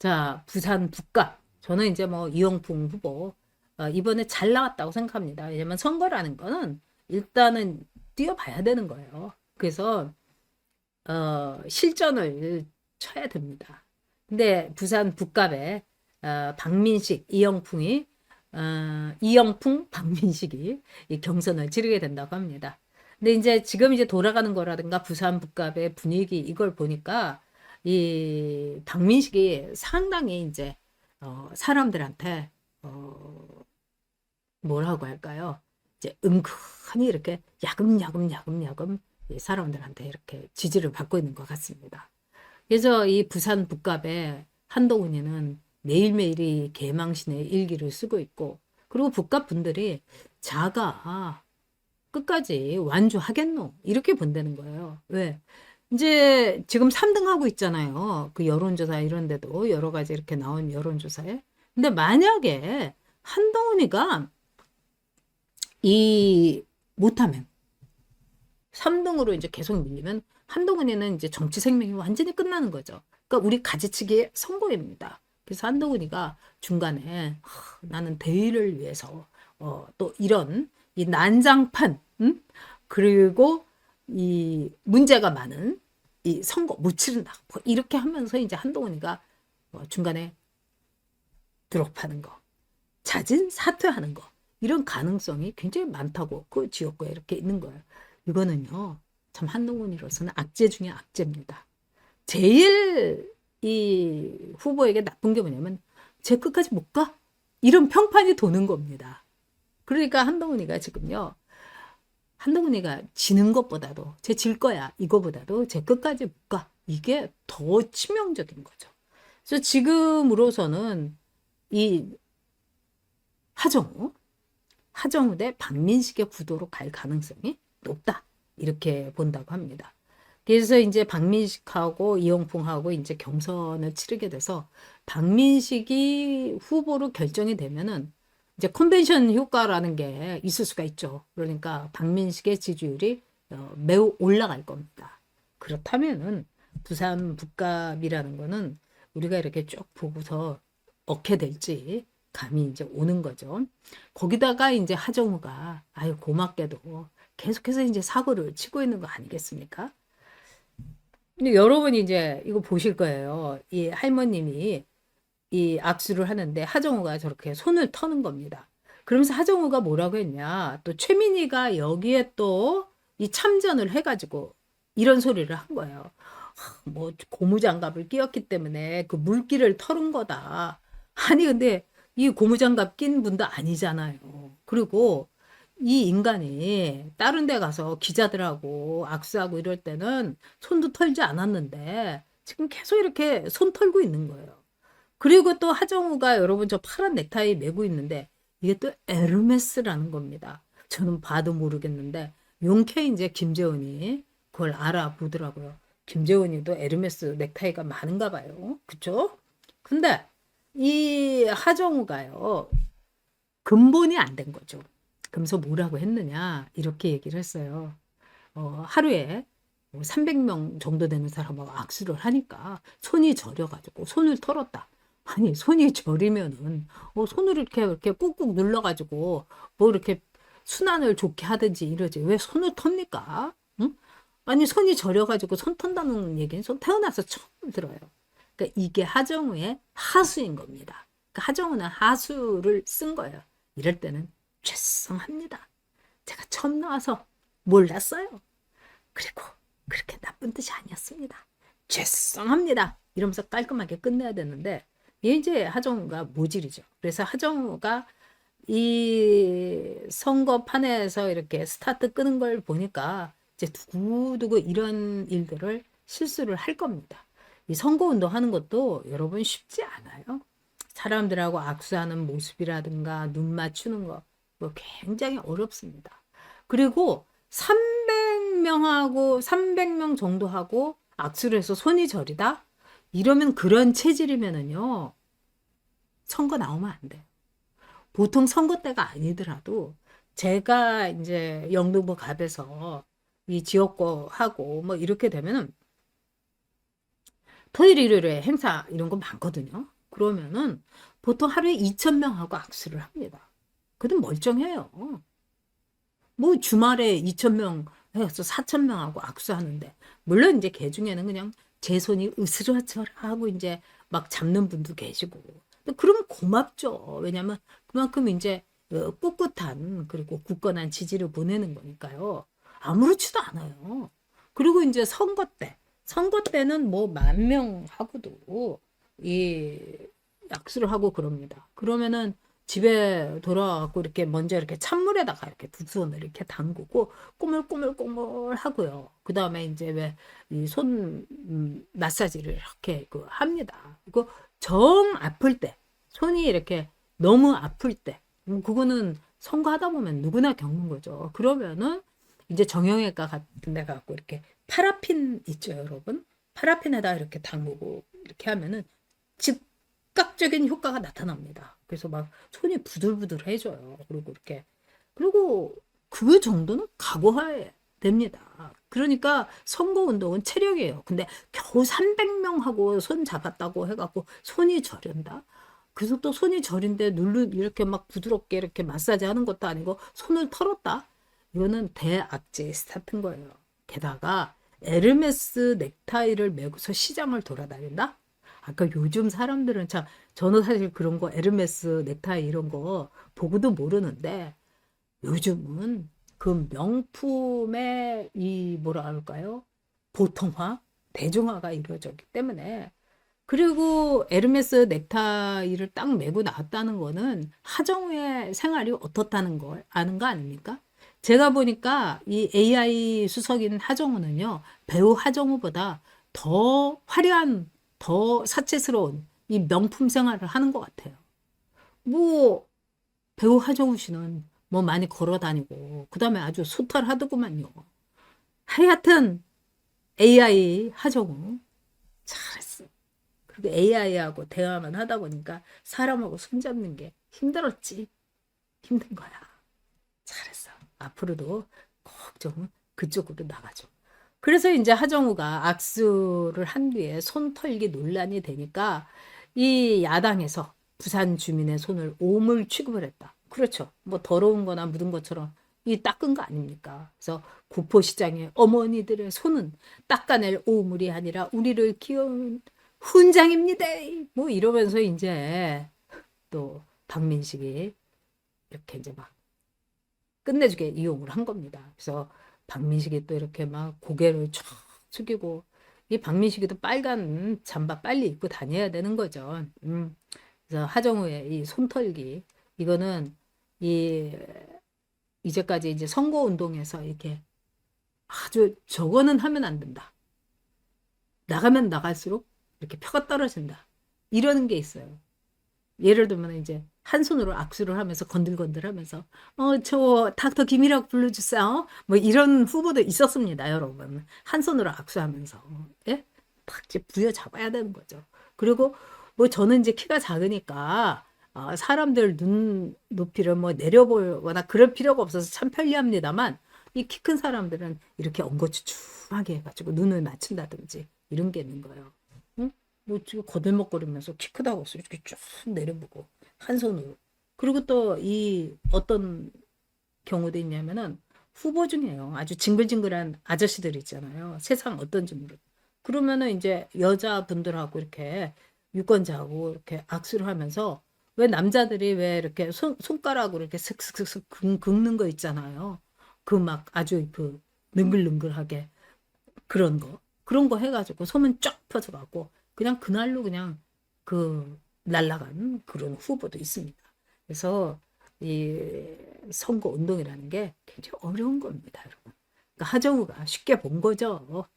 자, 부산 북갑. 저는 이제 뭐 이영풍 후보 이번에 잘 나왔다고 생각합니다. 왜냐면 선거라는 거는 일단은 뛰어봐야 되는 거예요. 그래서 실전을 쳐야 됩니다. 근데 부산 북갑에 박민식, 이영풍, 박민식이 이 경선을 치르게 된다고 합니다. 근데 이제 지금 이제 돌아가는 거라든가 부산 북갑의 분위기 이걸 보니까 이 박민식이 상당히 이제 사람들한테 뭐라고 할까요? 이제 은근히 이렇게 야금야금 이 사람들한테 이렇게 지지를 받고 있는 것 같습니다. 그래서 이 부산 북갑에 한동훈이는 매일매일이 개망신의 일기를 쓰고 있고, 그리고 북갑 분들이 자가 끝까지 완주하겠노? 이렇게 본다는 거예요. 왜? 이제 지금 3등 하고 있잖아요. 그 여론조사 이런 데도 여러 가지 이렇게 나온 여론조사에. 근데 만약에 한동훈이가 이 못하면 3등으로 이제 계속 밀리면 한동훈이는 이제 정치 생명이 완전히 끝나는 거죠. 그러니까 우리 가지치기의 선고입니다. 그래서 한동훈이가 중간에 나는 대의를 위해서 또 이런 이 난장판 그리고 이 문제가 많은 이 선거 못 치른다. 뭐 이렇게 하면서 이제 한동훈이가 중간에 드롭하는 거, 자진 사퇴하는 거 이런 가능성이 굉장히 많다고 그 지역구에 이렇게 있는 거예요. 이거는요, 참 한동훈이로서는 악재 중에 악재입니다. 제일 이 후보에게 나쁜 게 뭐냐면 제 끝까지 못 가? 이런 평판이 도는 겁니다. 그러니까 한동훈이가 지금요, 한동훈이가 지는 것보다도 제 질 거야 이거보다도 제 끝까지 못 가. 이게 더 치명적인 거죠. 그래서 지금으로서는 이 하정우 대 박민식의 구도로 갈 가능성이 높다. 이렇게 본다고 합니다. 그래서 이제 박민식하고 이영풍하고 이제 경선을 치르게 돼서 박민식이 후보로 결정이 되면은 이제 컨벤션 효과라는 게 있을 수가 있죠. 그러니까 박민식의 지지율이 매우 올라갈 겁니다. 그렇다면은 부산 북갑이라는 거는 우리가 이렇게 쭉 보고서 어떻게 될지 감이 이제 오는 거죠. 거기다가 이제 하정우가 아유 고맙게도 계속해서 이제 사고를 치고 있는 거 아니겠습니까? 근데 여러분이 이제 이거 보실 거예요. 이 할머님이 이 악수를 하는데 하정우가 저렇게 손을 터는 겁니다. 그러면서 하정우가 뭐라고 했냐? 또 최민희가 여기에 또 이 참전을 해가지고 이런 소리를 한 거예요. 뭐 고무장갑을 끼웠기 때문에 그 물기를 털은 거다. 아니 근데 이 고무장갑 낀 분도 아니잖아요. 그리고 이 인간이 다른 데 가서 기자들하고 악수하고 이럴 때는 손도 털지 않았는데 지금 계속 이렇게 손 털고 있는 거예요. 그리고 또 하정우가 여러분 저 파란 넥타이 메고 있는데 이게 또 에르메스라는 겁니다. 저는 봐도 모르겠는데 용케 이제 김재원이 그걸 알아보더라고요. 김재원이도 에르메스 넥타이가 많은가 봐요. 그쵸? 근데 이 하정우가요. 근본이 안 된 거죠. 그러면서 뭐라고 했느냐 이렇게 얘기를 했어요. 하루에 300명 정도 되는 사람하고 악수를 하니까 손이 저려가지고 손을 털었다. 아니 손이 저리면은 손을 이렇게 꾹꾹 눌러가지고 뭐 이렇게 순환을 좋게 하든지 이러지 왜 손을 텁니까? 응? 아니 손이 저려가지고 손 턴다는 얘기는 전 태어나서 처음 들어요. 그러니까 이게 하정우의 하수인 겁니다. 그러니까 하정우는 하수를 쓴 거예요. 이럴 때는 죄송합니다. 제가 처음 나와서 몰랐어요. 그리고 그렇게 나쁜 뜻이 아니었습니다. 죄송합니다. 이러면서 깔끔하게 끝내야 되는데 이제 하정우가 모질이죠. 그래서 하정우가 이 선거판에서 이렇게 스타트 끄는 걸 보니까 이제 두고두고 이런 일들을 실수를 할 겁니다. 이 선거운동 하는 것도 여러분 쉽지 않아요. 사람들하고 악수하는 모습이라든가 눈 맞추는 거 뭐 굉장히 어렵습니다. 그리고 300명 정도 하고 악수를 해서 손이 저리다? 이러면 그런 체질이면은요. 선거 나오면 안 돼. 보통 선거 때가 아니더라도 제가 이제 영등포 갑에서 이 지역구 하고 뭐 이렇게 되면은 토요일 일요일에 행사 이런 거 많거든요. 그러면은 보통 하루에 2,000명하고 악수를 합니다. 그래도 멀쩡해요. 뭐 주말에 2,000명 해서 4,000명하고 악수하는데, 물론 이제 개 중에는 그냥 제 손이 으스러져라하고 이제 막 잡는 분도 계시고. 근데 그러면 고맙죠. 왜냐면 그만큼 이제 꿋꿋한 그리고 굳건한 지지를 보내는 거니까요. 아무렇지도 않아요. 그리고 이제 선거 때는 뭐 10,000명하고도 이 약수를 하고 그럽니다. 그러면은 집에 돌아와갖고 이렇게 먼저 이렇게 찬물에다가 이렇게 두 손을 이렇게 담그고 꼬물꼬물꼬물 하고요. 그 다음에 이제 왜 이 손 마사지를 이렇게 그 합니다. 그리고 정 아플 때, 손이 이렇게 너무 아플 때, 그거는 선거하다 보면 누구나 겪는 거죠. 그러면은 이제 정형외과 같은 데 가고 이렇게 파라핀 있죠, 여러분? 파라핀에다 이렇게 담그고 이렇게 하면은 즉각적인 효과가 나타납니다. 그래서 막 손이 부들부들해져요. 그리고 이렇게 그리고 그 정도는 각오해야 됩니다. 그러니까 선거운동은 체력이에요. 근데 겨우 300명하고 손 잡았다고 해갖고 손이 저린다? 그래서 또 손이 저린데 이렇게 막 부드럽게 이렇게 마사지 하는 것도 아니고 손을 털었다? 이거는 대악재 스타트인 거예요. 게다가 에르메스 넥타이를 메고서 시장을 돌아다닌다? 아까 요즘 사람들은 참, 저는 사실 그런 거 에르메스 넥타이 이런 거 보고도 모르는데 요즘은 그 명품의 이 뭐라 할까요? 보통화, 대중화가 이루어졌기 때문에, 그리고 에르메스 넥타이를 딱 메고 나왔다는 거는 하정우의 생활이 어떻다는 걸 아는 거 아닙니까? 제가 보니까 이 AI 수석인 하정우는요, 배우 하정우보다 더 화려한, 더 사치스러운 이 명품 생활을 하는 것 같아요. 뭐, 배우 하정우 씨는 뭐 많이 걸어 다니고, 그 다음에 아주 소탈하더구만요. 하여튼, AI 하정우, 잘했어. 그리고 AI하고 대화만 하다 보니까 사람하고 손잡는 게 힘들었지. 힘든 거야. 잘했어. 앞으로도 꼭 좀 그쪽으로 나가줘. 그래서 이제 하정우가 악수를 한 뒤에 손 털기 논란이 되니까 이 야당에서 부산 주민의 손을 오물 취급을 했다. 그렇죠. 뭐 더러운 거나 묻은 것처럼 이 닦은 거 아닙니까? 그래서 구포시장의 어머니들의 손은 닦아낼 오물이 아니라 우리를 키운 훈장입니다. 뭐 이러면서 이제 또 박민식이 이렇게 이제 막 끝내주게 이용을 한 겁니다. 그래서 박민식이 또 이렇게 막 고개를 쫙 숙이고, 이 박민식이도 빨간 잠바 빨리 입고 다녀야 되는 거죠. 그래서 하정우의 이 손털기, 이거는 이 이제까지 이제 선거 운동에서 이렇게 아주 저거는 하면 안 된다. 나가면 나갈수록 이렇게 표가 떨어진다. 이러는 게 있어요. 예를 들면 이제 한 손으로 악수를 하면서 건들건들하면서 저 닥터 김이라고 불러주세요. 뭐 이런 후보도 있었습니다, 여러분. 한 손으로 악수하면서 예? 탁 이제 부여잡아야 되는 거죠. 그리고 뭐 저는 이제 키가 작으니까 사람들 눈 높이를 뭐 내려보거나 그럴 필요가 없어서 참 편리합니다만, 이 키 큰 사람들은 이렇게 엉거주춤하게 해가지고 눈을 맞춘다든지 이런 게 있는 거예요. 응? 뭐 지금 거들먹거리면서 키 크다고 해서 이렇게 쭉 내려보고 한 손으로. 그리고 또 이 어떤 경우도 있냐면은 후보 중에요. 아주 징글징글한 아저씨들 있잖아요. 세상 어떤지 모르. 그러면은 이제 여자분들하고 이렇게 유권자하고 이렇게 악수를 하면서, 왜 남자들이 왜 이렇게 손가락으로 이렇게 슥슥슥슥 긁는 거 있잖아요. 그 막 아주 그 능글능글하게 그런 거 해가지고 소문 쫙 퍼져가고 그냥 그날로 그냥 그 날라간 그런 후보도 있습니다. 그래서 이 선거 운동이라는 게 굉장히 어려운 겁니다, 여러분. 그러니까 하정우가 쉽게 본 거죠.